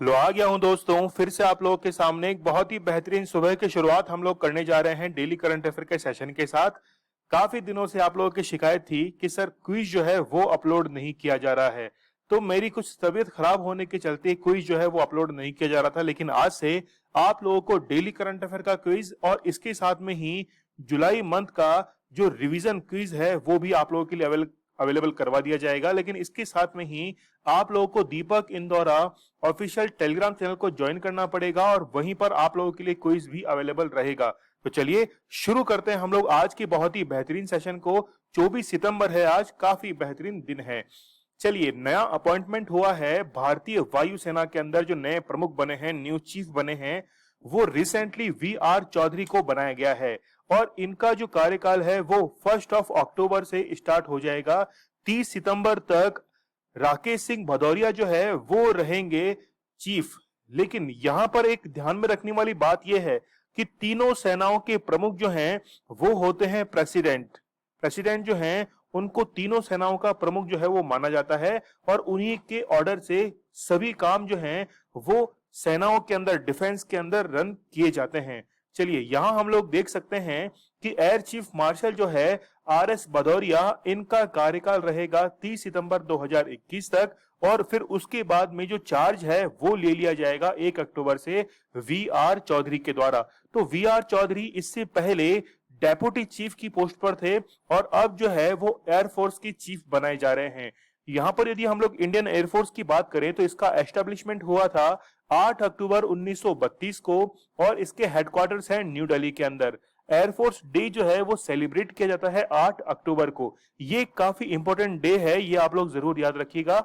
लो आ गया हूं दोस्तों, फिर से आप लोगों के सामने एक बहुत ही बेहतरीन सुबह की शुरुआत हम लोग करने जा रहे हैं डेली करंट अफेयर के सेशन के साथ। काफी दिनों से आप लोगों की शिकायत थी कि सर क्विज जो है वो अपलोड नहीं किया जा रहा है। तो मेरी कुछ तबीयत खराब होने के चलते क्विज जो है वो अपलोड नहीं किया जा रहा था, लेकिन आज से आप लोगों को डेली करंट अफेयर का क्विज और इसके साथ में ही जुलाई मंथ का जो रिवीजन क्विज है वो भी आप लोगों के लिए अवेलेबल करवा दिया जाएगा। लेकिन इसके साथ में ही आप लोगों को दीपक इंदौरा ऑफिशियल टेलीग्राम चैनल को ज्वाइन करना पड़ेगा और वहीं पर आप लोगों के लिए क्विज भी अवेलेबल रहेगा। तो चलिए शुरू करते हैं हम लोग आज की बहुत ही बेहतरीन सेशन को। 24 सितंबर है, आज काफी बेहतरीन दिन है। चलिए, नया अपॉइंटमेंट हुआ है भारतीय वायुसेना के अंदर। जो नए प्रमुख बने हैं, न्यू चीफ बने हैं, वो रिसेंटली वी.आर. चौधरी को बनाया गया है और इनका जो कार्यकाल है वो 1 अक्टूबर से स्टार्ट हो जाएगा। 30 सितंबर तक राकेश सिंह भदौरिया जो है वो रहेंगे चीफ। लेकिन यहां पर एक ध्यान में रखने वाली बात यह है कि तीनों सेनाओं के प्रमुख जो हैं वो होते हैं प्रेसिडेंट। प्रेसिडेंट जो हैं उनको तीनों सेनाओं का प्रमुख जो है वो माना जाता है और उन्हीं के ऑर्डर से सभी काम जो हैं वो सेनाओं के अंदर, डिफेंस के अंदर रन किए जाते हैं। चलिए, यहां हम लोग देख सकते हैं कि एयर चीफ मार्शल जो है आर.एस. भदौरिया, इनका कार्यकाल रहेगा 30 सितंबर 2021 तक और फिर उसके बाद में जो चार्ज है वो ले लिया जाएगा 1 अक्टूबर से वी.आर. चौधरी के द्वारा। तो वी.आर. चौधरी इससे पहले डेप्यूटी चीफ की पोस्ट पर थे और अब जो है वो एयरफोर्स की चीफ बनाए जा रहे हैं। यहां पर यदि हम लोग इंडियन एयरफोर्स की बात करें तो इसका एस्टेब्लिशमेंट हुआ था 8 अक्टूबर 1932 को और इसके हेडक्वार्टर्स हैं न्यू दिल्ली के अंदर। एयरफोर्स डे जो है वो सेलिब्रेट किया जाता है 8 अक्टूबर को। ये काफी इंपॉर्टेंट डे है, ये आप लोग जरूर याद रखिएगा।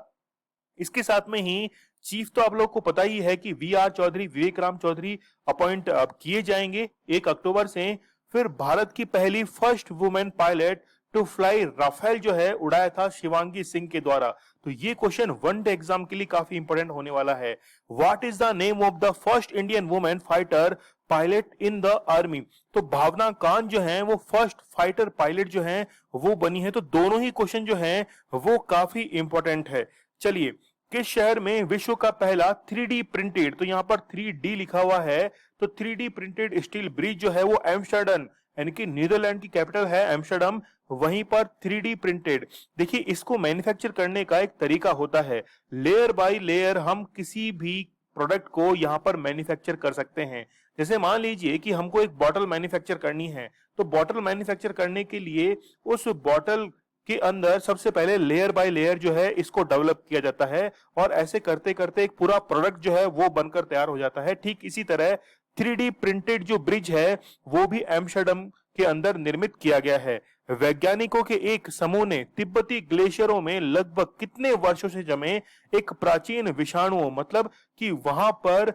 इसके साथ में ही चीफ तो आप लोग को पता ही है कि वी.आर. चौधरी, विवेक राम चौधरी अपॉइंट किए जाएंगे 1 अक्टूबर से। फिर भारत की पहली first women pilot to fly Rafale जो है उड़ाया था शिवांगी सिंह के द्वारा। तो ये क्वेश्चन वनडे एग्जाम के लिए काफी इंपॉर्टेंट होने वाला है। What is the name of the first Indian women fighter pilot in the army? तो भावना कांत जो है वो फर्स्ट फाइटर पायलट जो है वो बनी है। तो दोनों ही क्वेश्चन जो है वो काफी इंपॉर्टेंट है। चलिए, किस शहर में विश्व का पहला 3D प्रिंटेड, तो यहां पर 3D लिखा हुआ है, तो 3D प्रिंटेड स्टील ब्रिज जो है वो एम्स्टर्डम, यानी कि नीदरलैंड की कैपिटल है एम्स्टर्डम, वहीं पर 3D प्रिंटेड। देखिए, इसको मैन्युफैक्चर करने का एक तरीका होता है, लेयर बाय लेयर हम किसी भी प्रोडक्ट को यहां पर मैन्युफैक्चर कर सकते हैं। जैसे मान लीजिए कि हमको एक बॉटल मैन्युफैक्चर करनी है, तो बॉटल मैन्युफैक्चर करने के लिए उस बॉटल के अंदर सबसे पहले लेयर बाय लेयर जो है इसको डेवलप किया जाता है और ऐसे करते करते एक पूरा प्रोडक्ट जो है वो बनकर तैयार हो जाता है। ठीक इसी तरह 3D प्रिंटेड जो ब्रिज है वो भी एम्स्टर्डम के अंदर निर्मित किया गया है। वैज्ञानिकों के एक समूह ने तिब्बती ग्लेशियरों में लगभग कितने वर्षों से जमे एक प्राचीन विषाणु, मतलब कि वहां पर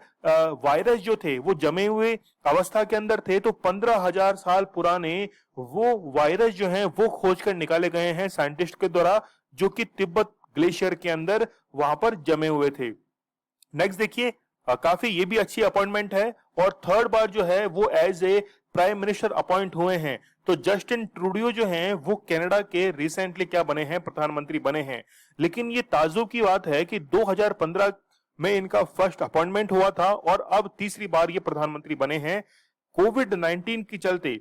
वायरस जो थे वो जमे हुए अवस्था के अंदर थे, तो 15,000 साल पुराने वो वायरस जो हैं वो खोज कर निकाले गए हैं साइंटिस्ट के द्वारा, जो कि तिब्बत ग्लेशियर के अंदर वहां पर जमे हुए थे। नेक्स्ट देखिए, काफी ये भी अच्छी अपॉइंटमेंट है और थर्ड बार जो है वो as a prime minister appoint हुए हैं। तो जस्टिन ट्रूडियो जो हैं वो कनाडा के रिसेंटली क्या बने हैं, प्रधानमंत्री बने हैं। लेकिन ये ताज्जुब की बात है कि 2015 में इनका फर्स्ट अपॉइंटमेंट हुआ था और अब तीसरी बार ये प्रधानमंत्री बने हैं। कोविड-19 के चलते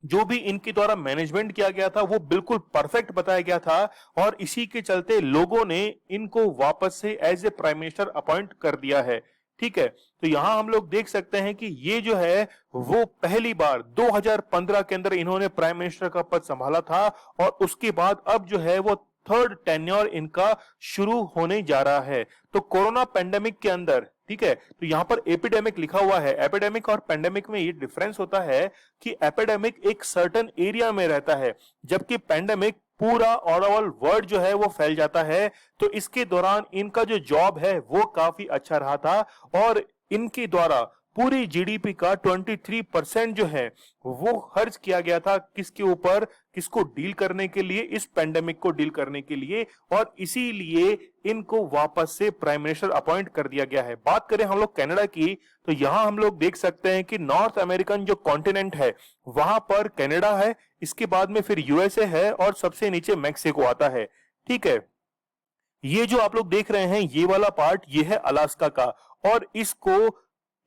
जो भी इनके द्वारा मैनेजमेंट किया गया था वो बिल्कुल परफेक्ट बताया गया था और इसी के चलते लोगों ने इनको वापस से as a prime minister appoint कर दिया है। ठीक है, तो यहां हम लोग देख सकते हैं कि ये जो है वो पहली बार 2015 के अंदर इन्होंने प्राइम मिनिस्टर का पद संभाला था और उसके बाद अब जो है वो थर्ड टेन्योर इनका शुरू होने जा रहा है। तो कोरोना पेंडेमिक के अंदर, ठीक है, तो यहां पर एपिडेमिक लिखा हुआ है। एपिडेमिक और पेंडेमिक में ये डिफरेंस होता है कि एपिडेमिक एक सर्टेन एरिया में रहता है, जबकि पेंडेमिक पूरा ऑल ओवर वर्ल्ड जो है वो फैल जाता है। तो इसके दौरान इनका जो जॉब है वो काफी अच्छा रहा था और इनके द्वारा पूरी जीडीपी का 23% जो है वो खर्च किया गया था किसके ऊपर, किसको डील करने के लिए, इस पेंडेमिक को डील करने के लिए, और इसीलिए इनको वापस से प्राइम मिनिस्टर अपॉइंट कर दिया गया है। बात करें हम लोग कनाडा की, तो यहां हम लोग देख सकते हैं कि नॉर्थ अमेरिकन जो कॉन्टिनेंट है वहां पर कनाडा है, इसके बाद में फिर यूएसए है और सबसे नीचे मैक्सिको आता है। ठीक है, ये जो आप लोग देख रहे हैं ये वाला पार्ट ये है अलास्का का, और इसको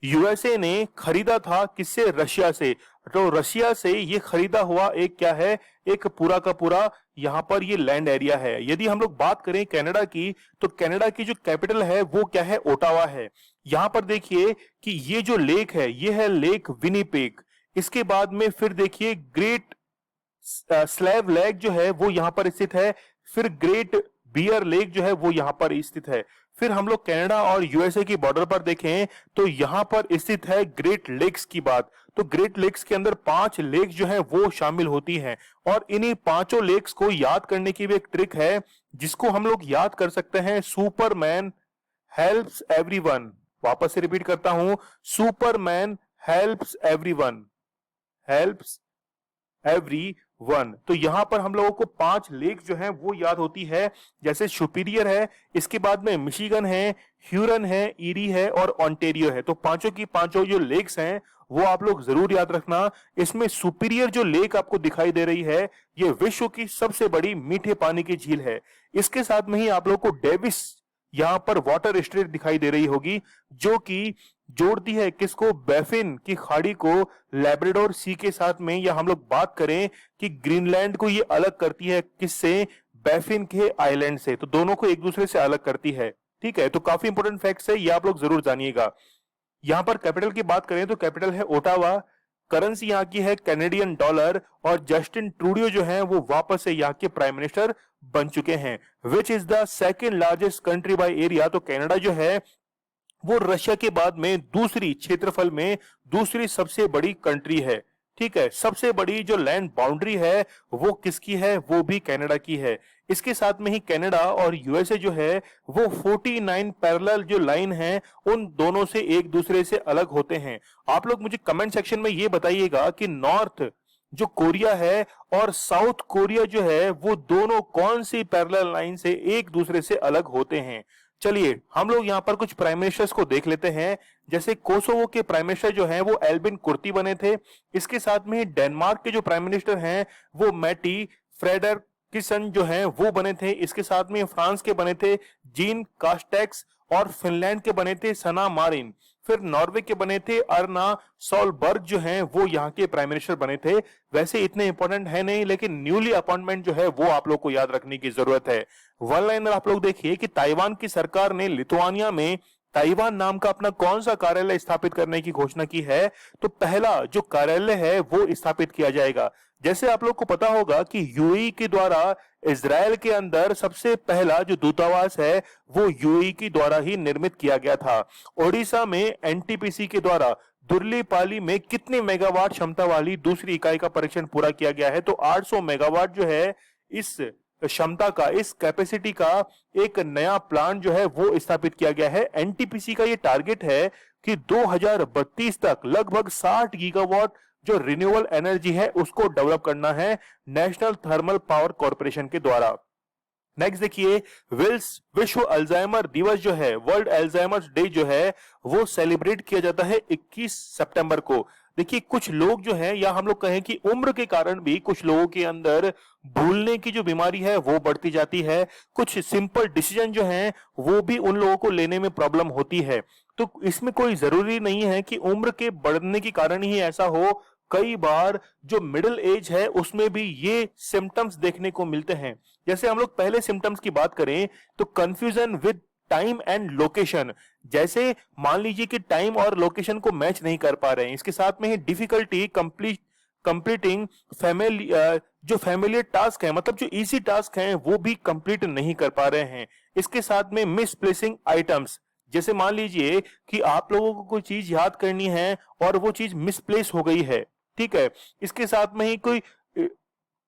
यूएसए ने खरीदा था किससे? रशिया से। तो रशिया से ये खरीदा हुआ एक क्या है? एक पूरा का पूरा यहां पर ये लैंड एरिया है। यदि हम लोग बात करें कनाडा की, तो कनाडा की जो कैपिटल है वो क्या है? ओटावा है। यहां पर देखिए कि ये जो लेक है ये है लेक विनिपेग। इसके बाद में फिर देखिए ग्रेट स्लैव लेक जो है वो यहां पर स्थित है। फिर ग्रेट बियर लेक जो है वो यहां पर स्थित है। फिर हम लोग कनाडा और यूएसए की बॉर्डर पर देखें तो यहां पर स्थित है ग्रेट लेक्स की बात। तो ग्रेट लेक्स के अंदर 5 लेक्स जो है वो शामिल होती हैं, और इन्हीं पांचों लेक्स को याद करने की भी एक ट्रिक है जिसको हम लोग याद कर सकते हैं। Superman helps everyone. वापस से रिपीट करता हूं, Superman helps everyone, helps everyone. तो यहां पर हम लोगों को 5 लेक जो है वो याद होती है, जैसे सुपीरियर है, इसके बाद में मिशिगन है, ह्यूरन है, ईरी है और ओंटेरियो है। तो पांचों की पांचों जो लेक्स हैं वो आप लोग जरूर याद रखना। इसमें सुपीरियर जो लेक आपको दिखाई दे रही है ये विश्व की सबसे बड़ी मीठे पानी की झील है। इसके साथ में ही आप लोग को डेविस यहां पर वाटर स्ट्रेट दिखाई दे रही होगी, जो कि जोड़ती है किसको? बैफिन की खाड़ी को लैब्राडोर सी के साथ में। या हम लोग बात करें कि ग्रीनलैंड को ये अलग करती है किससे? बैफिन के आइलैंड से। तो दोनों को एक दूसरे से अलग करती है। ठीक है, तो काफी इंपोर्टेंट फैक्ट्स है, ये आप लोग जरूर जानिएगा। यहां पर कैपिटल की बात करें तो कैपिटल है ओटावा, करेंसी यहाँ की है कैनेडियन डॉलर, और जस्टिन ट्रूडियो जो है वो वापस से यहाँ के प्राइम मिनिस्टर बन चुके हैं। Which is the second largest country by area? तो कनाडा जो है वो रशिया के बाद में दूसरी क्षेत्रफल में दूसरी सबसे बड़ी कंट्री है। ठीक है, सबसे बड़ी जो लैंड बाउंड्री है वो किसकी है? वो भी कनाडा की है। इसके साथ में ही कनाडा और यूएसए जो है वो 49 पैरेलल जो लाइन है उन दोनों से एक दूसरे से अलग होते हैं। आप लोग मुझे कमेंट सेक्शन में ये बताइएगा कि नॉर्थ जो कोरिया है और साउथ कोरिया जो है वो दोनों कौन सी पैरेलल लाइन से एक दूसरे से अलग होते हैं। चलिए हम लोग यहाँ पर कुछ प्राइम मिनिस्टर्स को देख लेते हैं। जैसे कोसोवो के प्राइम मिनिस्टर जो हैं वो एल्बिन कुर्ती बने थे। इसके साथ में ही डेनमार्क के जो प्राइम मिनिस्टर हैं वो मैटी फ्रेडरिक्सन जो हैं वो बने थे। इसके साथ में फ्रांस के बने थे जीन कास्टेक्स, और फिनलैंड के बने थे सना मारिन। फिर नॉर्वे के बने थे अर्ना सोलबर्ग जो हैं वो यहाँ के प्राइम मिनिस्टर बने थे। वैसे इतने इंपॉर्टेंट है नहीं, लेकिन न्यूली अपॉइंटमेंट जो है वो आप लोग को याद रखने की जरूरत है। वन लाइनर आप लोग देखिए कि ताइवान की सरकार ने लिथुआनिया में ताइवान नाम का अपना कौन सा कार्यालय स्थापित करने की घोषणा की है? तो पहला जो कार्यालय है वो स्थापित किया जाएगा। जैसे आप लोग को पता होगा कि यूएई के द्वारा इजराइल के अंदर सबसे पहला जो दूतावास है वो यूएई के द्वारा ही निर्मित किया गया था। ओडिशा में एनटीपीसी के द्वारा दुर्लीपाली में कितने मेगावाट क्षमता वाली दूसरी इकाई का परीक्षण पूरा किया गया है? तो 800 मेगावाट जो है इस क्षमता का, इस कैपेसिटी का एक नया प्लांट जो है वो स्थापित किया गया है। एनटीपीसी का ये टारगेट है कि 2032 तक लगभग 60 गीगावाट जो रिन्यूएबल एनर्जी है उसको डेवलप करना है नेशनल थर्मल पावर कॉर्पोरेशन के द्वारा। नेक्स्ट देखिए, विश्व अल्जाइमर दिवस जो है, वर्ल्ड अल्जाइमर्स डे जो है वो सेलिब्रेट किया जाता है 21 सितंबर को। देखिए कुछ लोग जो है, या हम लोग कहें कि उम्र के कारण भी कुछ लोगों के अंदर भूलने की जो बीमारी है वो बढ़ती जाती है। कुछ सिंपल डिसीजन जो है वो भी उन लोगों को लेने में प्रॉब्लम होती है। तो इसमें कोई जरूरी नहीं है कि उम्र के बढ़ने के कारण ही ऐसा हो। कई बार जो मिडिल एज है उसमें भी ये सिम्टम्स देखने को मिलते हैं। जैसे हम लोग पहले सिम्टम्स की बात करें तो confusion with time and location. जैसे मान लीजिए कि टाइम और लोकेशन को मैच नहीं कर पा रहे हैं। इसके साथ में ही डिफिकल्टी कंप्लीटिंग जो फैमिलियर टास्क है, मतलब जो इजी टास्क हैं वो भी कंप्लीट नहीं कर पा रहे हैं। इसके साथ में मिसप्लेसिंग आइटम्स। जैसे मान लीजिए कि आप लोगों को कोई चीज याद करनी है और वो चीज मिसप्लेस हो गई है। ठीक है, इसके साथ में ही कोई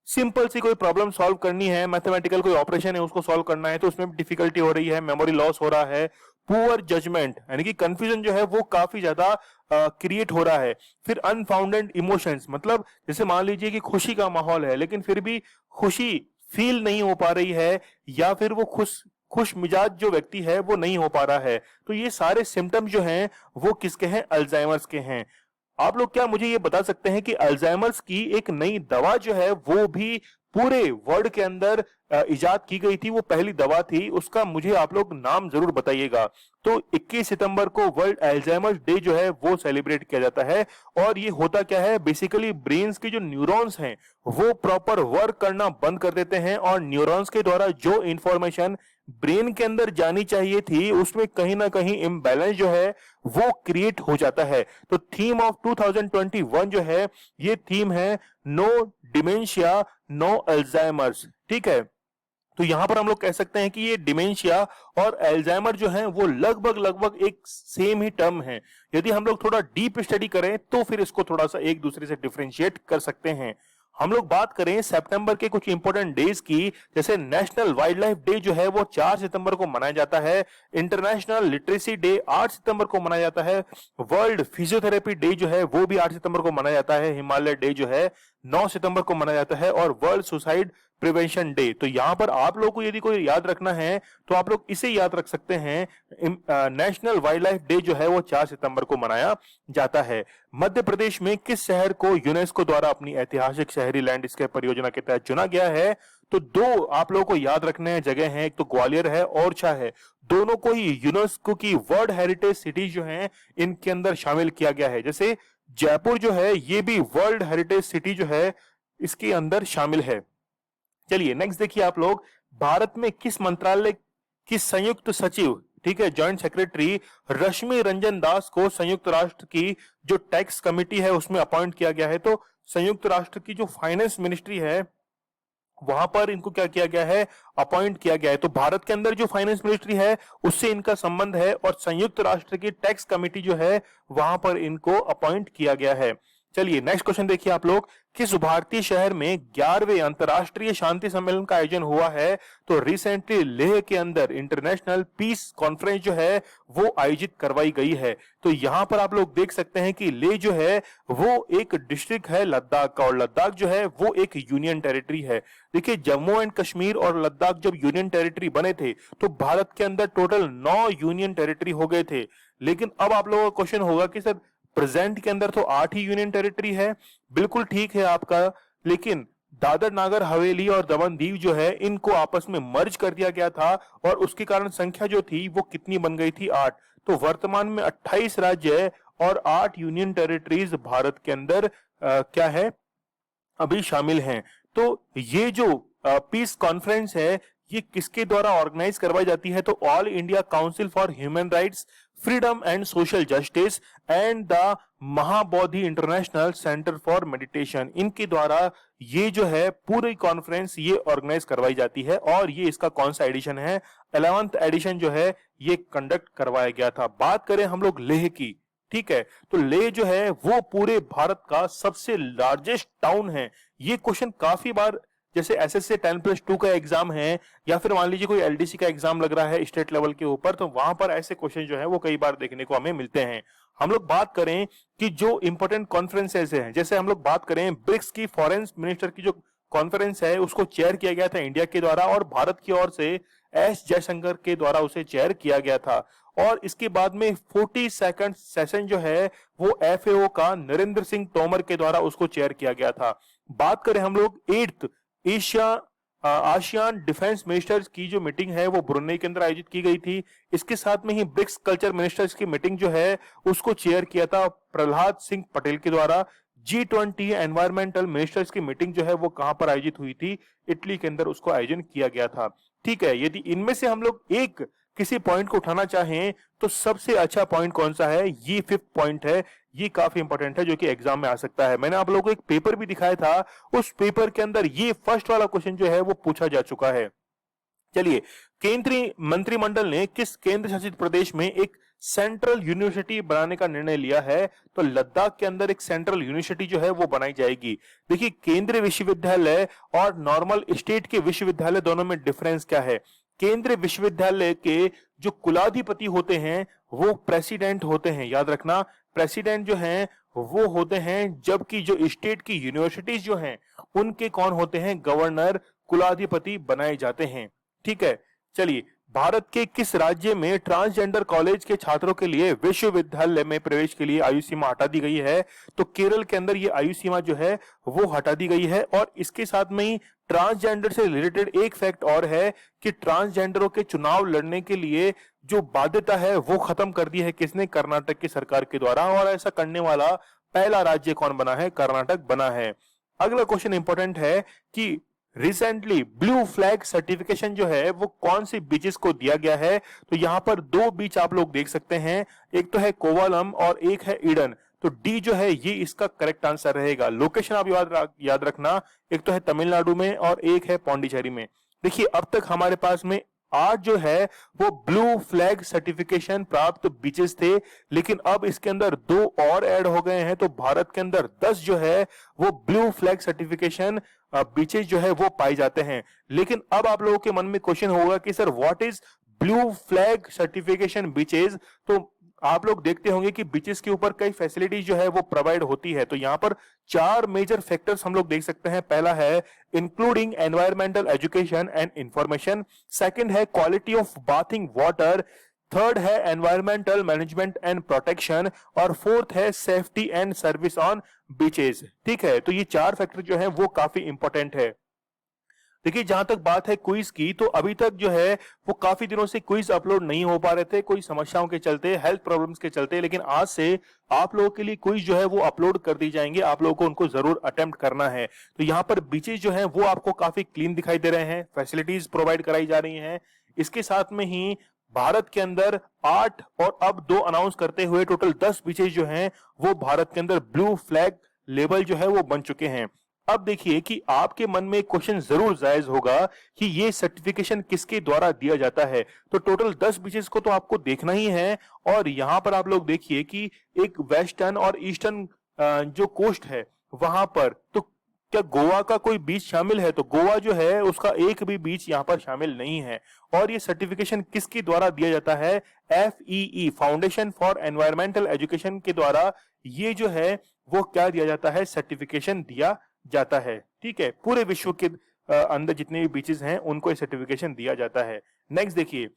सिंपल सी कोई प्रॉब्लम सॉल्व करनी है, मैथमेटिकल कोई ऑपरेशन है उसको सॉल्व करना है तो उसमें डिफिकल्टी हो रही है, मेमोरी लॉस हो रहा है। पुअर जजमेंट यानी कि कंफ्यूजन जो है वो काफी ज्यादा क्रिएट हो रहा है। फिर अनफाउंडेड इमोशंस, मतलब जैसे मान लीजिए कि खुशी का माहौल है लेकिन फिर भी खुशी फील नहीं हो पा रही है, या फिर वो खुश मिजाज जो व्यक्ति है वो नहीं हो पा रहा है। तो ये सारे सिम्टम्स जो हैं वो किसके हैं? अल्जाइमर्स के हैं। आप लोग क्या मुझे ये बता सकते हैं कि अल्जाइमर्स की एक नई दवा जो है वो भी पूरे वर्ल्ड के अंदर इजाद की गई थी, वो पहली दवा थी, उसका मुझे आप लोग नाम जरूर बताइएगा। तो 21 सितंबर को वर्ल्ड अल्जाइमर्स डे जो है वो सेलिब्रेट किया जाता है। और ये होता क्या है, बेसिकली ब्रेन्स के जो न्यूरॉन्स हैं वो प्रॉपर वर्क करना बंद कर देते हैं और न्यूरॉन्स के द्वारा जो इंफॉर्मेशन ब्रेन के अंदर जानी चाहिए थी उसमें कहीं ना कहीं इम्बैलेंस जो है वो क्रिएट हो जाता है। तो थीम ऑफ 2021 जो है, ये थीम है नो डिमेंशिया नो अल्जाइमर्स। ठीक है, तो यहां पर हम लोग कह सकते हैं कि ये डिमेंशिया और अल्जाइमर जो है वो लगभग लगभग एक सेम ही टर्म है। यदि हम लोग थोड़ा डीप स्टडी करें तो फिर इसको थोड़ा सा एक दूसरे से डिफरेंशिएट कर सकते हैं। हम लोग बात करें सितंबर के कुछ इंपॉर्टेंट डेज की, जैसे नेशनल वाइल्ड लाइफ डे जो है वो 4 सितंबर को मनाया जाता है। इंटरनेशनल लिटरेसी डे 8 सितंबर को मनाया जाता है। वर्ल्ड फिजियोथेरेपी डे जो है वो भी 8 सितंबर को मनाया जाता है। हिमालय डे जो है 9 सितंबर को मनाया जाता है। और वर्ल्ड सुसाइड प्रिवेंशन डे, तो यहां पर आप लोग को यदि कोई याद रखना है तो आप लोग इसे याद रख सकते हैं। नेशनल वाइल्ड लाइफ डे जो है वो 4 सितंबर को मनाया जाता है। मध्य प्रदेश में किस शहर को यूनेस्को द्वारा अपनी ऐतिहासिक शहरी लैंडस्केप परियोजना के तहत चुना गया है? तो दो आप लोगों को याद रखने जगह है, एक तो ग्वालियर है और ओरछा है। दोनों को ही यूनेस्को की वर्ल्ड हेरिटेज सिटीज जो है इनके अंदर शामिल किया गया है। जैसे जयपुर जो है ये भी वर्ल्ड हेरिटेज सिटी जो है इसके अंदर शामिल है। चलिए नेक्स्ट देखिए आप लोग, भारत में किस मंत्रालय की संयुक्त सचिव, ठीक है, जॉइंट सेक्रेटरी रश्मि रंजन दास को संयुक्त राष्ट्र की जो टैक्स कमिटी है उसमें अपॉइंट किया गया है। तो संयुक्त राष्ट्र की जो फाइनेंस मिनिस्ट्री है वहां पर इनको क्या किया गया है, अपॉइंट किया गया है। तो भारत के अंदर जो फाइनेंस मिनिस्ट्री है उससे इनका संबंध है और संयुक्त राष्ट्र की टैक्स कमिटी जो है वहां पर इनको अपॉइंट किया गया है। चलिए नेक्स्ट क्वेश्चन देखिए आप लोग, किस भारतीय शहर में 11वें अंतरराष्ट्रीय शांति सम्मेलन का आयोजन हुआ है? तो रिसेंटली लेह के अंदर इंटरनेशनल पीस कॉन्फ्रेंस जो है वो आयोजित करवाई गई है। तो यहां पर आप लोग देख सकते हैं कि लेह जो है वो एक डिस्ट्रिक्ट है लद्दाख का और लद्दाख जो है वो एक यूनियन टेरिटरी है। देखिए जम्मू एंड कश्मीर और लद्दाख जब यूनियन टेरिटरी बने थे तो भारत के अंदर टोटल 9 यूनियन टेरिटरी हो गए थे। लेकिन अब आप लोगों का क्वेश्चन होगा कि सर प्रेजेंट के अंदर तो 8 ही यूनियन टेरिटरी है। बिल्कुल ठीक है आपका, लेकिन दादर नागर हवेली और दमन दीव जो है इनको आपस में मर्ज कर दिया गया था और उसके कारण संख्या जो थी वो कितनी बन गई थी, 8। तो वर्तमान में 28 राज्य है और 8 यूनियन टेरिटरीज भारत के अंदर क्या है, अभी शामिल हैं। तो ये जो पीस कॉन्फ्रेंस है ये किसके द्वारा ऑर्गेनाइज करवाई जाती है? तो all India council for human rights, freedom and social justice and the Mahabodhi international centre for meditation, इनके द्वारा ये जो है पूरी कॉन्फ्रेंस ये ऑर्गेनाइज करवाई जाती है। और ये इसका कौन सा एडिशन है? 11th एडिशन जो है ये कंडक्ट करवाया गया था। बात करें हम लोग लेह की, ठीक है, तो लेह जो है वो पूरे भारत का सबसे लार्जेस्ट टाउन है। ये क्वेश्चन काफी बार, जैसे एसएससी 10+2 का एग्जाम है या फिर मान लीजिए कोई एलडीसी का एग्जाम लग रहा है स्टेट लेवल के ऊपर, तो वहां पर ऐसे क्वेश्चन जो है वो कई बार देखने को हमें मिलते हैं। हम लोग बात करें कि जो इंपॉर्टेंट कॉन्फ्रेंसेस हैं, जैसे हम लोग बात करें ब्रिक्स की फॉरेन मिनिस्टर की जो कॉन्फ्रेंस है उसको चेयर किया गया था इंडिया के द्वारा और भारत की ओर से एस जयशंकर के द्वारा उसे चेयर किया गया था। और इसके बाद में 42nd सेशन जो है वो एफएओ का नरेंद्र सिंह तोमर के द्वारा उसको चेयर किया गया था। बात करें हम लोग 8th आसियान डिफेंस मिनिस्टर्स की जो मीटिंग है वो ब्रुनेई के अंदर आयोजित की गई थी। इसके साथ में ही ब्रिक्स कल्चर मिनिस्टर्स की मीटिंग जो है उसको चेयर किया था प्रहलाद सिंह पटेल के द्वारा। G20 एनवायरमेंटल मिनिस्टर्स की मीटिंग जो है वो कहां पर आयोजित हुई थी? इटली के अंदर उसको आयोजन किया गया था। ठीक है, यदि इनमें से हम लोग एक किसी पॉइंट को उठाना चाहें तो सबसे अच्छा पॉइंट कौन सा है? ये 5th पॉइंट है। ये काफी इंपॉर्टेंट है जो कि एग्जाम में आ सकता है। मैंने आप लोगों को एक पेपर भी दिखाया था, उस पेपर के अंदर ये फर्स्ट वाला क्वेश्चन जो है वो पूछा जा चुका है। चलिए, केंद्रीय मंत्रिमंडल ने किस केंद्र शासित प्रदेश में एक सेंट्रल यूनिवर्सिटी बनाने का निर्णय लिया है? तो लद्दाख के अंदर एक सेंट्रल यूनिवर्सिटी जो है वो बनाई जाएगी। देखिए केंद्रीय विश्वविद्यालय और नॉर्मल स्टेट के विश्वविद्यालय दोनों में डिफरेंस क्या है? केंद्रीय विश्वविद्यालय के जो कुलाधिपति होते हैं वो प्रेसिडेंट होते हैं, याद रखना, प्रेसिडेंट जो हैं वो होते हैं, जबकि जो स्टेट की यूनिवर्सिटीज जो हैं उनके कौन होते हैं? गवर्नर, कुलाधिपति बनाए जाते हैं। ठीक है, चलिए भारत के किस राज्य में ट्रांसजेंडर कॉलेज के छात्रों के लिए विश्वविद्यालय में प्रवेश के लिए आयु सीमा हटा दी गई है? तो केरल के अंदर ये आयु सीमा जो है वो हटा दी गई है। और इसके साथ में ही ट्रांसजेंडर से रिलेटेड एक फैक्ट और है कि ट्रांसजेंडरों के चुनाव लड़ने के लिए जो बाध्यता है वो खत्म कर दी है किसने? कर्नाटक की सरकार के द्वारा। और ऐसा करने वाला पहला राज्य कौन बना है? कर्नाटक बना है। अगला क्वेश्चन इंपॉर्टेंट है कि रिसेंटली ब्लू फ्लैग सर्टिफिकेशन जो है वो कौन सी बीचेस को दिया गया है? तो यहां पर दो बीच आप लोग देख सकते हैं, एक तो है कोवालम और एक है ईडन। तो डी जो है ये इसका करेक्ट आंसर रहेगा। लोकेशन आप याद रखना, एक तो है तमिलनाडु में और एक है पौंडीचेरी में। देखिए अब तक हमारे पास में 8 जो है वो ब्लू फ्लैग सर्टिफिकेशन प्राप्त बीचेस थे, लेकिन अब इसके अंदर 2 और ऐड हो गए हैं। तो भारत के अंदर 10 जो है वो ब्लू फ्लैग सर्टिफिकेशन बीचेस जो है वो पाए जाते हैं। लेकिन अब आप लोगों के मन में क्वेश्चन होगा कि sir what is blue flag certification beaches? तो आप लोग देखते होंगे कि बीचेस के ऊपर कई फैसिलिटीज जो है वो प्रोवाइड होती है। तो यहाँ पर 4 मेजर फैक्टर्स हम लोग देख सकते हैं। पहला है including environmental education and information, second है quality of bathing water, third है एनवायरमेंटल मैनेजमेंट एंड प्रोटेक्शन, और फोर्थ है safety and service on beaches. ठीक है, तो ये 4 फैक्टर जो है वो काफी इंपॉर्टेंट है। देखिए जहां तक बात है क्विज की, तो अभी तक जो है वो काफी दिनों से क्विज अपलोड नहीं हो पा रहे थे, कोई समस्याओं के चलते, हेल्थ प्रॉब्लम्स के चलते। लेकिन आज से आप लोगों के लिए क्विज जो है वो अपलोड कर दी जाएंगे, आप लोगों को उनको जरूर अटेम्प्ट करना है। तो यहाँ पर बीचेस जो है वो आपको काफी क्लीन दिखाई दे रहे हैं, फैसिलिटीज प्रोवाइड कराई जा रही हैं। इसके साथ में ही भारत के अंदर 8 और अब 2 अनाउंस करते हुए टोटल 10 बीचेस जो हैं वो भारत के अंदर ब्लू फ्लैग लेवल जो है वो बन चुके हैं। अब देखिए कि आपके मन में क्वेश्चन जरूर जायज होगा कि ये सर्टिफिकेशन किसके द्वारा दिया जाता है। तो टोटल 10 बीचेस को तो आपको देखना ही है। और यहां पर आप लोग देखिए कि एक वेस्टर्न और ईस्टर्न जो कोस्ट है वहां पर, तो क्या गोवा का कोई बीच शामिल है? तो गोवा जो है उसका एक भी बीच यहाँ पर शामिल नहीं है। और ये सर्टिफिकेशन किसके द्वारा दिया जाता है? FEE foundation for environmental education के द्वारा ये जो है वो क्या दिया जाता है? सर्टिफिकेशन दिया जाता है। ठीक है, पूरे विश्व के अंदर जितने भी बीचेस हैं उनको ये सर्टिफिकेशन दिया जाता है। नेक्स्ट देखिए,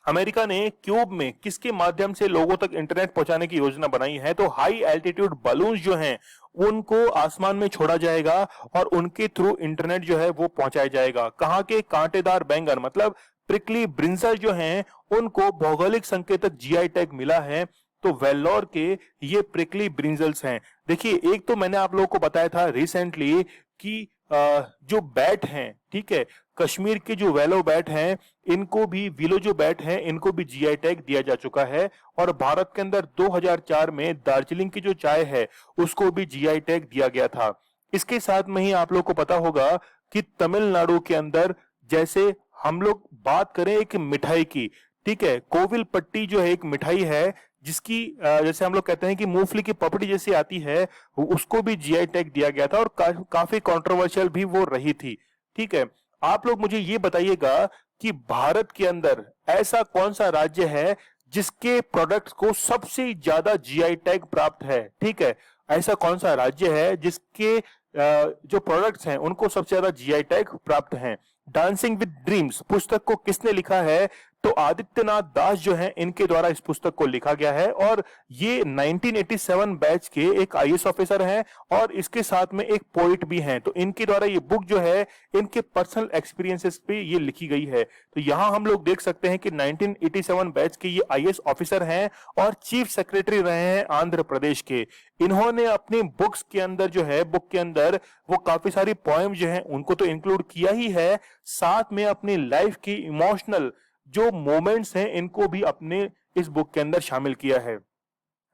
अमेरिका ने क्यूब में किसके माध्यम से लोगों तक इंटरनेट पहुंचाने की योजना बनाई है? तो हाई एल्टीट्यूड बलून्स जो हैं उनको आसमान में छोड़ा जाएगा और उनके थ्रू इंटरनेट जो है वो पहुंचाया जाएगा। कहां के? कांटेदार बैंगन मतलब प्रिकली ब्रिंजल जो हैं उनको भौगोलिक संकेतक GI टैग मिला है। तो वेल्लोर के ये प्रिकली ब्रिंजल्स हैं। देखिए एक तो मैंने आप लोगों को बताया था रिसेंटली कि जो बैट हैं, ठीक है, कश्मीर के जो वेलो बैट हैं इनको भी, विलो जो बैट हैं इनको भी GI टैग दिया जा चुका है। और भारत के अंदर 2004 में दार्जिलिंग की जो चाय है उसको भी GI टैग दिया गया था। इसके साथ में ही आप लोग को पता होगा कि तमिलनाडु के अंदर, जैसे हम लोग बात करें एक मिठाई की, ठीक है, कोविल पट्टी जो है एक मिठाई है जिसकी जैसे हम लोग कहते हैं कि मूंगफली की पपड़ी जैसी आती है, उसको भी GI टैग दिया गया था और काफी कंट्रोवर्शियल भी वो रही थी। ठीक है, आप लोग मुझे ये बताइएगा कि भारत के अंदर ऐसा कौन सा राज्य है जिसके प्रोडक्ट्स को सबसे ज्यादा GI टैग प्राप्त है? ठीक है, ऐसा कौन सा राज्य है जिसके जो प्रोडक्ट्स हैं उनको सबसे ज्यादा GI टैग प्राप्त हैं? डांसिंग विद ड्रीम्स पुस्तक को किसने लिखा है? तो आदित्यनाथ दास जो है इनके द्वारा इस पुस्तक को लिखा गया है। और ये 1987 बैच के एक IAS ऑफिसर हैं और इसके साथ में एक पोइट भी हैं। तो इनके द्वारा ये बुक जो है इनके पर्सनल एक्सपीरियंसेस पे ये लिखी गई है। तो यहाँ हम लोग देख सकते हैं कि 1987 बैच के ये IAS ऑफिसर हैं और चीफ सेक्रेटरी रहे हैं आंध्र प्रदेश के। इन्होंने अपनी बुक्स के अंदर जो है, बुक के अंदर वो काफी सारी पोएम जो है उनको तो इंक्लूड किया ही है, साथ में अपनी लाइफ की इमोशनल जो मोमेंट्स हैं इनको भी अपने इस बुक के अंदर शामिल किया है।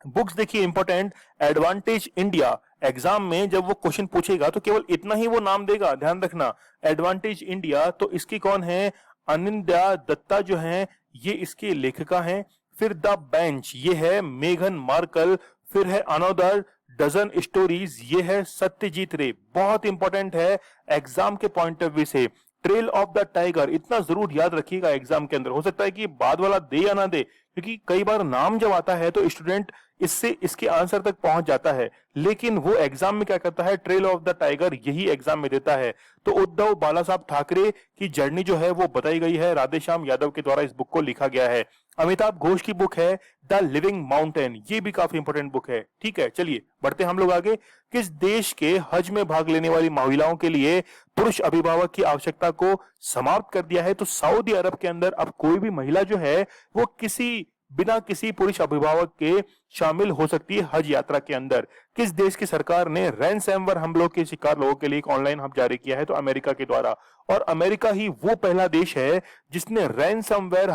बुक्स देखिए इंपॉर्टेंट, एडवांटेज इंडिया, एग्जाम में जब वो क्वेश्चन पूछेगा तो केवल इतना ही वो नाम देगा, ध्यान रखना, एडवांटेज इंडिया। तो इसकी कौन है? अनिंद्या दत्ता जो है ये इसके लेखिका हैं। फिर द बेंच ये है मेघन मार्कल। फिर है अनदर डजन स्टोरीज, ये है सत्यजीत रे। बहुत इंपॉर्टेंट है एग्जाम के पॉइंट ऑफ व्यू से। ट्रेल ऑफ द टाइगर, इतना जरूर याद रखिएगा एग्जाम के अंदर। हो सकता है कि बाद वाला दे या ना दे, क्योंकि कई बार नाम जब आता है तो स्टूडेंट इससे इसके आंसर तक पहुंच जाता है, लेकिन वो एग्जाम में क्या करता है, ट्रेल ऑफ द टाइगर यही एग्जाम में देता है। तो उद्धव बाला साहब ठाकरे की जर्नी जो है वो बताई गई है, राधेश्याम यादव के द्वारा इस बुक को लिखा गया है। अमिताभ घोष की बुक है द लिविंग माउंटेन, ये भी काफी इंपोर्टेंट बुक है। ठीक है, चलिए बढ़ते हम लोग आगे। किस देश के हज में भाग लेने वाली महिलाओं के लिए पुरुष अभिभावक की आवश्यकता को समाप्त कर दिया है? तो सऊदी अरब के अंदर अब कोई भी महिला जो है वो बिना किसी पुरुष अभिभावक के शामिल हो सकती है हज यात्रा के अंदर। किस देश की सरकार ने रैनसमवेयर हमलों के शिकार लोगों के लिए एक ऑनलाइन हब जारी किया है? तो अमेरिका के द्वारा। और अमेरिका ही वो पहला देश है जिसने रैनसमवेयर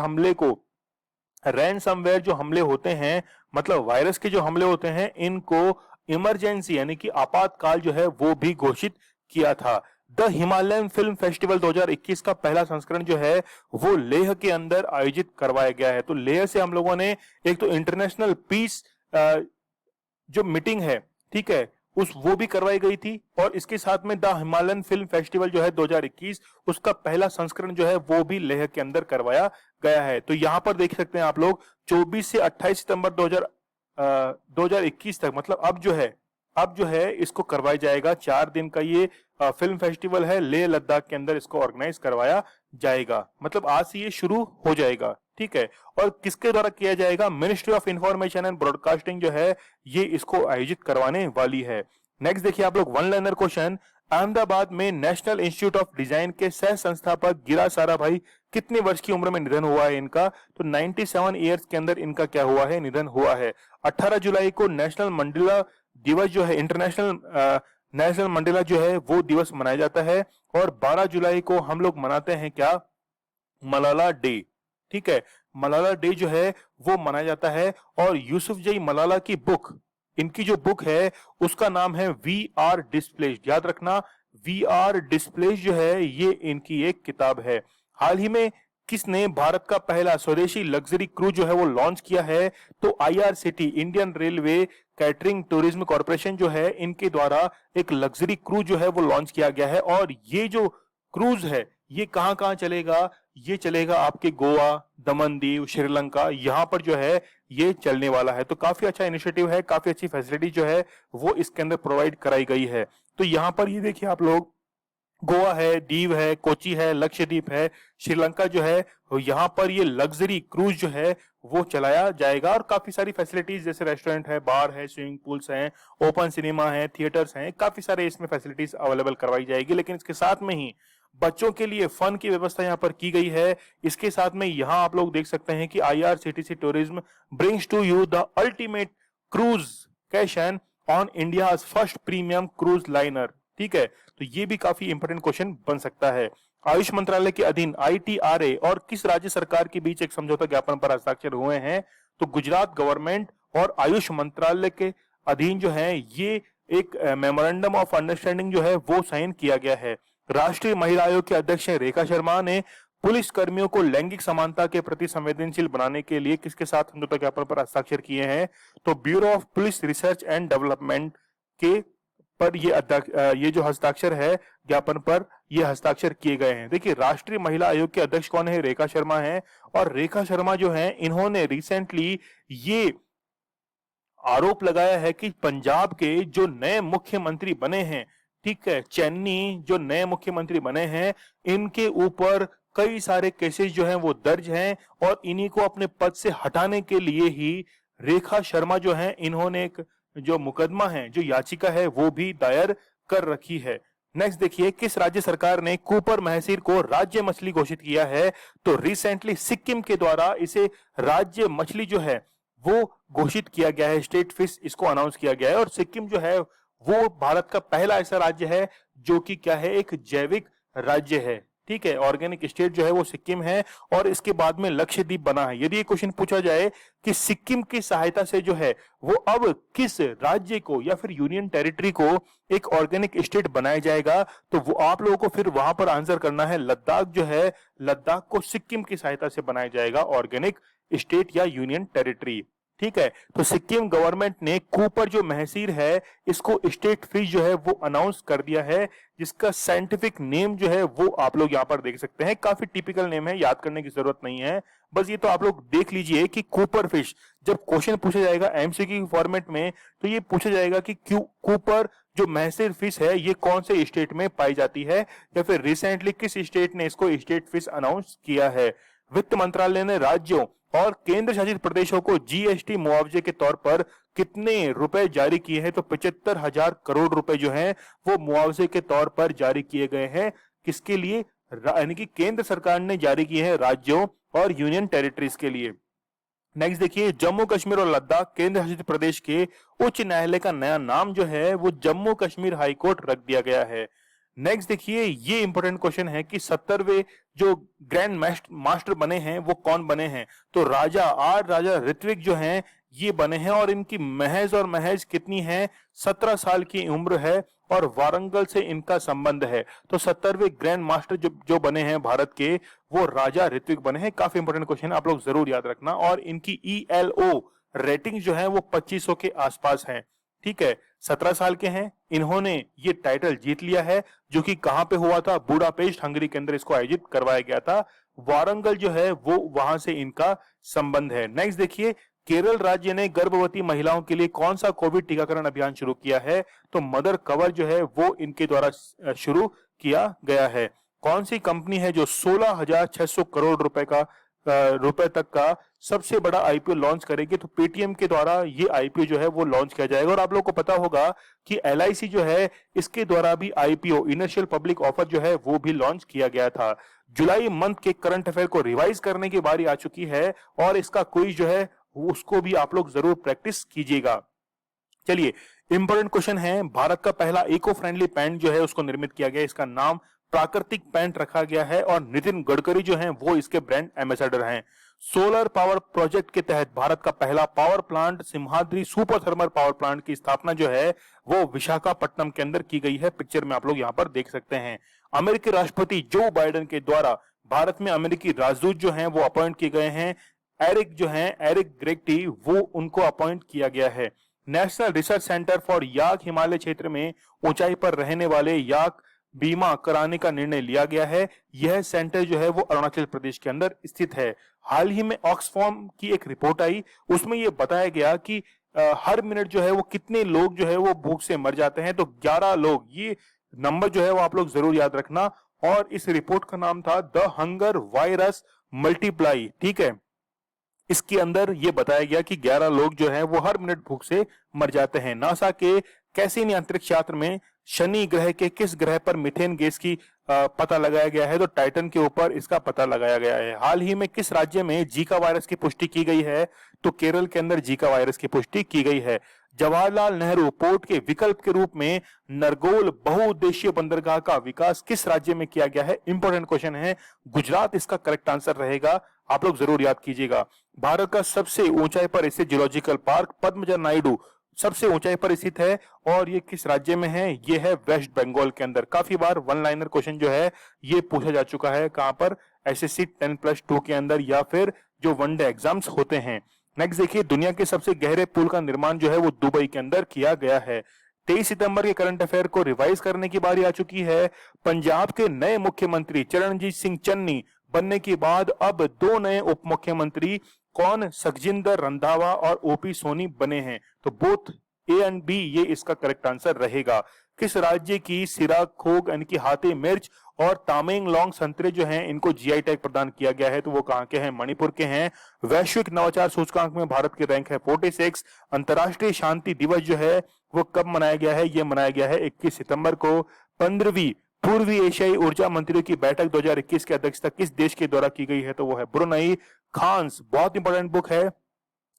जो हमले होते हैं, मतलब वायरस के जो हमले होते हैं, इनको इमरजेंसी यानी कि आपातकाल जो है वो भी घोषित किया था। द हिमालयन फिल्म फेस्टिवल 2021 का पहला संस्करण जो है वो लेह के अंदर आयोजित करवाया गया है। तो लेह से हम लोगों ने एक तो इंटरनेशनल पीस जो मीटिंग है, ठीक है, वो भी करवाई गई थी, और इसके साथ में द हिमालयन फिल्म फेस्टिवल जो है 2021 उसका पहला संस्करण जो है वो भी लेह के अंदर करवाया गया है। तो यहां पर देख सकते हैं आप लोग 24 से 28 सितंबर 2021 तक, मतलब अब जो है इसको करवाया जाएगा। 4 दिन का ये फिल्म फेस्टिवल है, लेह लद्दाख के अंदर इसको ऑर्गेनाइज करवाया जाएगा, मतलब आज से ये शुरू हो जाएगा। ठीक है, और किसके द्वारा किया जाएगा? Ministry of information and broadcasting जो है ये इसको आयोजित करवाने वाली है। नेक्स्ट देखिए आप लोग, वन लाइनर क्वेश्चन। अहमदाबाद में नेशनल इंस्टीट्यूट ऑफ डिजाइन के सह संस्थापक गिरा साराभाई कितने वर्ष की उम्र में निधन हुआ है इनका? तो 97 ईयर्स के अंदर इनका क्या हुआ है, निधन हुआ है। 18 जुलाई को नेशनल मंडेला दिवस जो है, नेशनल मंडेला जो है वो दिवस मनाया जाता है, और 12 जुलाई को हम लोग मनाते हैं क्या, मलाला डे। ठीक है, मलाला डे जो है वो मनाया जाता है। और यूसुफजई मलाला की बुक, इनकी जो बुक है उसका नाम है वी आर डिस्प्लेस्ड, याद रखना, वी आर डिस्प्लेस्ड जो है ये इनकी एक किताब है। हाल ही में किसने भारत का पहला स्वदेशी लग्जरी क्रूज जो है वो लॉन्च किया है? तो IRCT, Indian railway catering tourism corporation जो है इनके द्वारा एक लग्जरी क्रूज जो है वो लॉन्च किया गया है। और ये जो क्रूज है ये कहां कहां चलेगा? ये चलेगा आपके गोवा, दमन दीव, श्रीलंका, यहां पर जो है ये चलने वाला है। तो काफी अच्छा इनिशिएटिव है, काफी अच्छी फैसिलिटी जो है वो इसके अंदर प्रोवाइड कराई गई है। तो यहां पर ये देखिए आप लोग, गोवा है, दीव है, कोची है, लक्षद्वीप है, श्रीलंका जो है, यहाँ पर ये लग्जरी क्रूज जो है वो चलाया जाएगा। और काफी सारी फैसिलिटीज जैसे रेस्टोरेंट है, बार है, स्विमिंग पूल्स हैं, ओपन सिनेमा है, थिएटर्स हैं, काफी सारे इसमें फैसिलिटीज अवेलेबल करवाई जाएगी। लेकिन इसके साथ में ही बच्चों के लिए फन की व्यवस्था यहाँ पर की गई है। इसके साथ में यहाँ आप लोग देख सकते हैं कि IRCTC tourism brings to you the ultimate cruise cation on India first premium cruise liner. ठीक है, तो ये भी काफी इंपोर्टेंट क्वेश्चन बन सकता है। आयुष मंत्रालय के अधीन आईटीआरए और किस राज्य सरकार के बीच एक समझौता ज्ञापन पर हस्ताक्षर हुए हैं? तो गुजरात गवर्नमेंट और आयुष मंत्रालय के अधीन जो है ये एक मेमोरेंडम ऑफ अंडरस्टैंडिंग जो है वो साइन किया गया है। राष्ट्रीय महिला आयोग के अध्यक्ष रेखा शर्मा ने पुलिस कर्मियों को लैंगिक समानता के प्रति संवेदनशील बनाने के लिए किसके साथ समझौता ज्ञापन पर हस्ताक्षर किए हैं? तो bureau of police research and development के पर ये जो हस्ताक्षर है ज्ञापन पर ये हस्ताक्षर किए गए हैं। देखिए, राष्ट्रीय महिला आयोग के अध्यक्ष कौन है? रेखा शर्मा है। और रेखा शर्मा जो है इन्होंने रिसेंटली ये आरोप लगाया है कि पंजाब के जो नए मुख्यमंत्री बने हैं, ठीक है, चन्नी जो नए मुख्यमंत्री बने हैं, इनके ऊपर कई सारे केसेस जो हैं वो दर्ज हैं, और इन्हीं को अपने पद से हटाने के लिए ही रेखा शर्मा जो है इन्होंने एक जो मुकदमा है, जो याचिका है वो भी दायर कर रखी है। नेक्स्ट देखिए, किस राज्य सरकार ने कूपर महसीर को राज्य मछली घोषित किया है? तो रिसेंटली सिक्किम के द्वारा इसे राज्य मछली जो है वो घोषित किया गया है, स्टेट फिश इसको अनाउंस किया गया है। और सिक्किम जो है वो भारत का पहला ऐसा राज्य है जो कि क्या है, एक जैविक राज्य है। ठीक है, ऑर्गेनिक स्टेट जो है वो सिक्किम है, और इसके बाद में लक्षद्वीप बना है। यदि ये क्वेश्चन पूछा जाए कि सिक्किम की सहायता से जो है वो अब किस राज्य को या फिर यूनियन टेरिटरी को एक ऑर्गेनिक स्टेट बनाया जाएगा, तो वो आप लोगों को फिर वहां पर आंसर करना है, लद्दाख जो है, लद्दाख को सिक्किम की सहायता से बनाया जाएगा ऑर्गेनिक स्टेट या यूनियन टेरिटरी। ठीक है। तो सिक्किम गवर्नमेंट ने कूपर जो महसीर है इसको स्टेट फिश जो है वो अनाउंस कर दिया है, जिसका साइंटिफिक नेम जो है वो आप लोग यहाँ पर देख सकते हैं। काफी टिपिकल नेम है, याद करने की जरूरत नहीं है, बस ये तो आप लोग देख लीजिए कि कूपर फिश। जब क्वेश्चन पूछा जाएगा एमसीक्यू फॉर्मेट में तो ये पूछा जाएगा कि क्यों कूपर जो महसीर फिश है ये कौन से स्टेट में पाई जाती है, या फिर रिसेंटली किस स्टेट ने इसको स्टेट फिश अनाउंस किया है। वित्त मंत्रालय ने राज्यों और केंद्र शासित प्रदेशों को जीएसटी मुआवजे के तौर पर कितने रुपए जारी किए हैं, तो 75,000 करोड़ रुपए जो हैं वो मुआवजे के तौर पर जारी किए गए हैं। किसके लिए? यानी कि केंद्र सरकार ने जारी किए हैं राज्यों और यूनियन टेरिटरीज के लिए। नेक्स्ट देखिए, जम्मू कश्मीर और लद्दाख केंद्र शासित प्रदेश के उच्च न्यायालय का नया नाम जो है वो जम्मू कश्मीर हाई कोर्ट रख दिया गया है। नेक्स्ट देखिए, ये इंपॉर्टेंट क्वेश्चन है कि 70वें जो ग्रैंड मास्टर बने हैं वो कौन बने हैं, तो राजा ऋत्विक जो हैं ये बने हैं, और इनकी महज कितनी है? 17 साल की उम्र है और वारंगल से इनका संबंध है। तो 70वें ग्रैंड मास्टर जो बने हैं भारत के वो राजा ऋत्विक बने हैं। काफी इंपॉर्टेंट क्वेश्चन, आप लोग जरूर याद रखना। और इनकी ELO रेटिंग जो है वो 2500 के आसपास है। ठीक है, 17 साल के हैं, इन्होंने ये टाइटल जीत लिया है, जो कि कहां पे हुआ था? बुडापेस्ट हंगरी के अंदर इसको आयोजित करवाया गया था। वारंगल जो है वो वहां से इनका संबंध है। नेक्स्ट देखिए, केरल राज्य ने गर्भवती महिलाओं के लिए कौन सा कोविड टीकाकरण अभियान शुरू किया है, तो मदर कवर जो है वो इनके द्वारा शुरू किया गया है। कौन सी कंपनी है जो 16,600 करोड़ रुपए तक का सबसे बड़ा आईपीओ लॉन्च करेगी, तो पेटीएम के द्वारा ये आईपीओ जो है वो लॉन्च किया जाएगा। और आप लोगों को पता होगा कि एलआईसी जो है इसके द्वारा भी आईपीओ इनिशियल पब्लिक ऑफर जो है वो भी लॉन्च किया गया था। जुलाई मंथ के करंट अफेयर को रिवाइज करने की बारी आ चुकी है, और इसका क्विज जो है उसको भी आप लोग जरूर प्रैक्टिस कीजिएगा। चलिए, इंपॉर्टेंट क्वेश्चन है, भारत का पहला इको फ्रेंडली पैंट जो है उसको निर्मित किया गया, इसका नाम प्राकृतिक पैंट रखा गया है, और नितिन गडकरी जो हैं वो इसके ब्रांड एम्बेसडर हैं। सोलर पावर प्रोजेक्ट के तहत भारत का पहला power plant Simhadri super thermal power plant की स्थापना जो है वो विशाखापट्टनम के अंदर की गई है। पिक्चर में आप लोग यहाँ पर देख सकते हैं। अमेरिकी राष्ट्रपति जो बाइडेन के द्वारा भारत में अमेरिकी राजदूत जो हैं वो अपॉइंट किए गए हैं। एरिक ग्रेगटी वो उनको अपॉइंट किया गया है। नेशनल रिसर्च सेंटर फॉर याक हिमालय क्षेत्र में ऊंचाई पर रहने वाले याक बीमा कराने का निर्णय लिया गया है। यह सेंटर जो है वो अरुणाचल प्रदेश के अंदर स्थित है। हाल ही में ऑक्सफॉर्म की एक रिपोर्ट आई, उसमें यह बताया गया कि हर मिनट जो है वो कितने लोग जो है वो भूख से मर जाते हैं, तो 11 लोग। ये नंबर जो है वो आप लोग जरूर याद रखना। और इस रिपोर्ट का नाम था द हंगर वायरस मल्टीप्लाई। ठीक है, इसके अंदर ये बताया गया कि 11 लोग जो हैं वो हर मिनट भूख से मर जाते हैं। नासा के कैसिनी अंतरिक्ष यात्री में शनि ग्रह के किस ग्रह पर मीथेन गैस की पता लगाया गया है, तो टाइटन के ऊपर इसका पता लगाया गया है। हाल ही में किस राज्य में जीका वायरस की पुष्टि की गई है, तो केरल के अंदर जीका वायरस की पुष्टि की गई है। जवाहरलाल नेहरू पोर्ट के विकल्प के रूप में नरगोल बहुउद्देशीय बंदरगाह का विकास किस राज्य में किया गया है? इंपॉर्टेंट क्वेश्चन है, गुजरात इसका करेक्ट आंसर रहेगा, आप लोग जरूर याद कीजिएगा। भारत का सबसे ऊंचाई पर स्थित जूलॉजिकल पार्क पद्मजा नायडू सबसे ऊंचाई पर स्थित है, और ये किस राज्य में है? ये है वेस्ट बंगाल के अंदर। काफी बार वन लाइनर क्वेश्चन जो है ये पूछा जा चुका है, कहां पर? एसएससी 10+2 के अंदर, या फिर जो वनडे एग्जाम्स होते हैं। नेक्स्ट देखिए, दुनिया के सबसे गहरे पुल का निर्माण जो है वो दुबई के अंदर किया गया है। 23 सितंबर के करंट अफेयर को रिवाइज करने की बारी आ चुकी है। पंजाब के नए मुख्यमंत्री चरणजीत सिंह चन्नी बनने के बाद अब 2 नए उप मुख्यमंत्री कौन? सखजिंदर रंधावा और ओपी सोनी बने हैं। तो बोथ ए एंड बी ये इसका करेक्ट आंसर रहेगा। किस राज्य की सिराखोग यानी कि हाथी मिर्च और तामेंगलोंग संतरे जो हैं इनको जीआई टैग प्रदान किया गया है, तो वो कहां के हैं? मणिपुर के हैं। वैश्विक नवाचार सूचकांक में भारत की रैंक है 46। अंतर्राष्ट्रीय शांति दिवस जो है वो कब मनाया गया है? ये मनाया गया है 21 सितंबर को। 15वीं पूर्वी एशियाई ऊर्जा मंत्रियों की बैठक 2021 की अध्यक्षता किस देश के द्वारा की गई है? तो वो है ब्रुनई। खान्स बहुत इंपॉर्टेंट बुक है,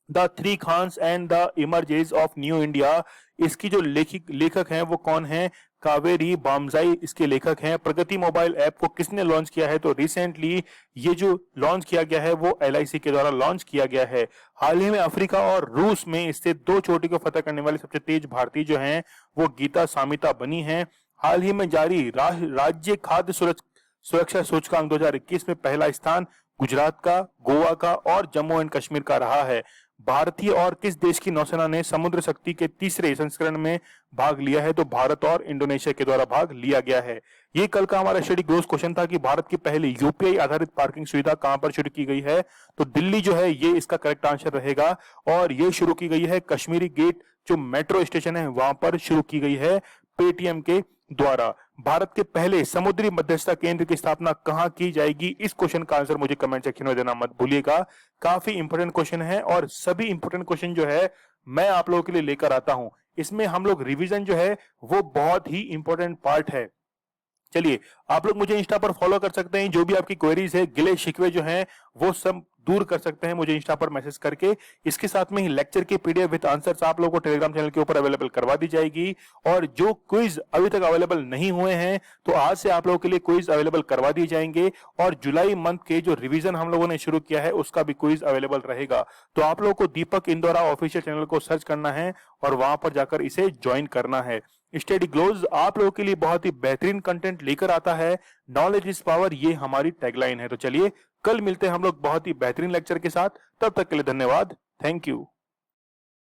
the 3 Khans and the emergence of new India. इसकी जो लेखक हैं वो कौन है? कावेरी बामजाई इसके लेखक हैं। प्रगति मोबाइल ऐप को किसने लॉन्च किया है? तो रिसेंटली ये जो लॉन्च किया गया है वो एलआईसी के द्वारा लॉन्च किया गया है। हाल ही में अफ्रीका और रूस में स्थित 2 चोटी को फतह करने वाली सबसे तेज भारतीय जो हैं वो गीता सामिता बनी है। हाल ही में जारी राज्य खाद्य सुरक्षा सूचकांक 2021 में पहला स्थान गुजरात का, गोवा का और जम्मू एंड कश्मीर का रहा है। भारतीय और किस देश की नौसेना ने समुद्र शक्ति के तीसरे संस्करण में भाग लिया है? तो भारत और इंडोनेशिया के द्वारा भाग लिया गया है। ये कल का हमारा स्टडी ग्लोस क्वेश्चन था कि भारत की पहली यूपीआई आधारित पार्किंग सुविधा कहां पर शुरू की गई है? तो दिल्ली जो है ये इसका करेक्ट आंसर रहेगा, और ये शुरू की गई है कश्मीरी गेट जो मेट्रो स्टेशन है वहां पर शुरू की गई है पेटीएम के द्वारा। भारत के पहले समुद्री मध्यस्थता केंद्र की स्थापना कहां की जाएगी? इस क्वेश्चन का आंसर मुझे कमेंट सेक्शन में देना मत भूलिएगा। काफी इंपोर्टेंट क्वेश्चन है और सभी इंपोर्टेंट क्वेश्चन जो है मैं आप लोगों के लिए लेकर आता हूं। इसमें हम लोग रिवीजन जो है वो बहुत ही इंपॉर्टेंट पार्ट है। चलिए, आप लोग मुझे इंस्टा पर फॉलो कर सकते हैं। जो भी आपकी क्वेरीज है, गिले शिकवे जो हैं वो सब दूर कर सकते हैं मुझे इंस्टा पर मैसेज करके। इसके साथ में ही लेक्चर की पीडीएफ विद आंसर्स आप लोगों को टेलीग्राम चैनल के ऊपर अवेलेबल करवा दी जाएगी। और जो क्विज अभी तक अवेलेबल नहीं हुए हैं तो आज से आप लोगों के लिए क्विज अवेलेबल करवा दिए जाएंगे। और जुलाई मंथ के जो रिवीजन हम लोगों ने शुरू किया है उसका भी क्विज अवेलेबल रहेगा। तो आप लोगों को दीपक इंदौरा ऑफिशियल चैनल को सर्च करना है और वहां पर जाकर इसे ज्वाइन करना है। स्टडी ग्लोज आप लोगों के लिए बहुत ही बेहतरीन कंटेंट लेकर आता है। नॉलेज इज पावर, ये हमारी टैगलाइन है। तो चलिए, कल मिलते हैं हम लोग बहुत ही बेहतरीन लेक्चर के साथ। तब तक के लिए धन्यवाद। Thank you.